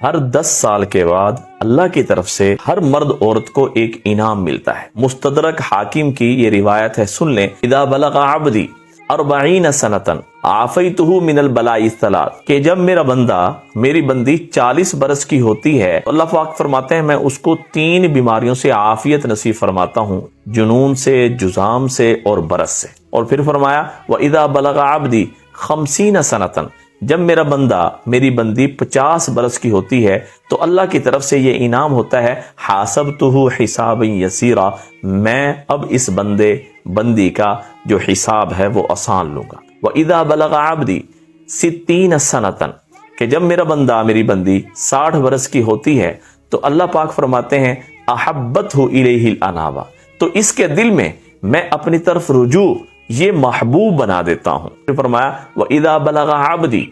ہر 10 سال کے بعد اللہ کی طرف سے ہر مرد عورت کو ایک انعام ملتا ہے۔ مستدرک حاکم کی یہ روایت ہے، سن لیں۔ اذا بلغ عبدی 40 سنتن عافیتہ من البلاء الثلاث، کہ جب میرا بندہ میری بندی 40 برس کی ہوتی ہے، اللہ پاک فرماتے ہیں میں اس کو 3 بیماریوں سے عافیت نصیب فرماتا ہوں، جنون سے، جزام سے اور برس سے۔ اور پھر فرمایا وَإِذَا بَلَغَ عَبْدِي 50 سنتن، جب میرا بندہ میری بندی 50 برس کی ہوتی ہے تو اللہ کی طرف سے یہ انعام ہوتا ہے حاسبتہ حسابا یسیرا، میں اب اس بندی کا جو حساب ہے وہ آسان لوں گا۔ وَإِذَا بَلَغَ عَبْدِي 60 سنتن، کہ جب میرا بندہ میری بندی 60 برس کی ہوتی ہے تو اللہ پاک فرماتے ہیں احبتہ الیہ الانابہ، تو اس کے دل میں اپنی طرف رجوع یہ محبوب بنا دیتا ہوں۔ پھر فرمایا وَإِذَا بَلَغَ عَبْدِي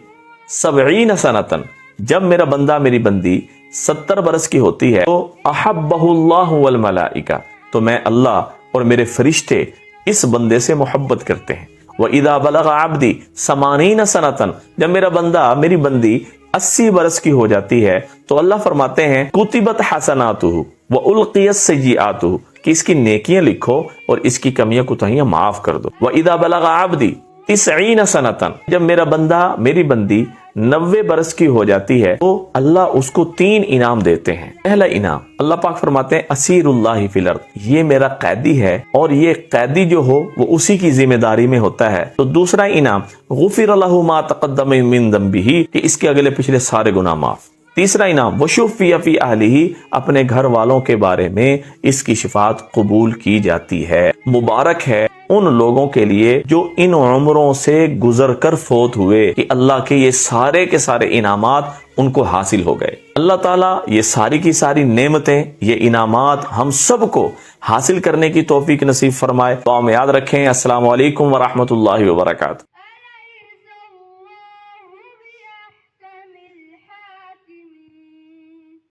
70 سنتن، جب میرا بندہ میری بندی 70 برس کی ہوتی ہے تو احبہ اللہ والملائکہ، تو میں اللہ اور میرے فرشتے اس بندے سے محبت کرتے ہیں۔ وَإِذَا بَلَغَ عَبْدِي 80 سنتن، جب میرا بندہ میری بندی 80 برس کی ہو جاتی ہے تو اللہ فرماتے ہیں کتبت حسناتہ وَأُلْقِيَتْ سَيِّئَاتُهُ، کہ اس کی نیکیاں لکھو اور اس کی کمیاں کوتاہیاں معاف کر دو۔ وَإِذَا بَلَغَ عَبْدِي 90 سنتن، جب میرا بندہ میری بندی 90 برس کی ہو جاتی ہے تو اللہ اس کو 3 انعام دیتے ہیں۔ پہلا انعام اللہ پاک فرماتے ہیں اسیر اللہ فی الارض، یہ میرا قیدی ہے اور یہ قیدی جو ہو وہ اسی کی ذمہ داری میں ہوتا ہے۔ تو دوسرا انعام غفر لہ ما تقدم من ذنبہ، کہ اس کے اگلے پچھلے سارے گناہ معاف۔ تیسرا انعام وشفی فی اہلہ، اپنے گھر والوں کے بارے میں اس کی شفاعت قبول کی جاتی ہے۔ مبارک ہے ان لوگوں کے لیے جو ان عمروں سے گزر کر فوت ہوئے کہ اللہ کے یہ سارے کے سارے انعامات ان کو حاصل ہو گئے۔ اللہ تعالیٰ یہ ساری کی ساری نعمتیں، یہ انعامات ہم سب کو حاصل کرنے کی توفیق نصیب فرمائے۔ تو ہم یاد رکھیں۔ السلام علیکم ورحمۃ اللہ وبرکاتہ۔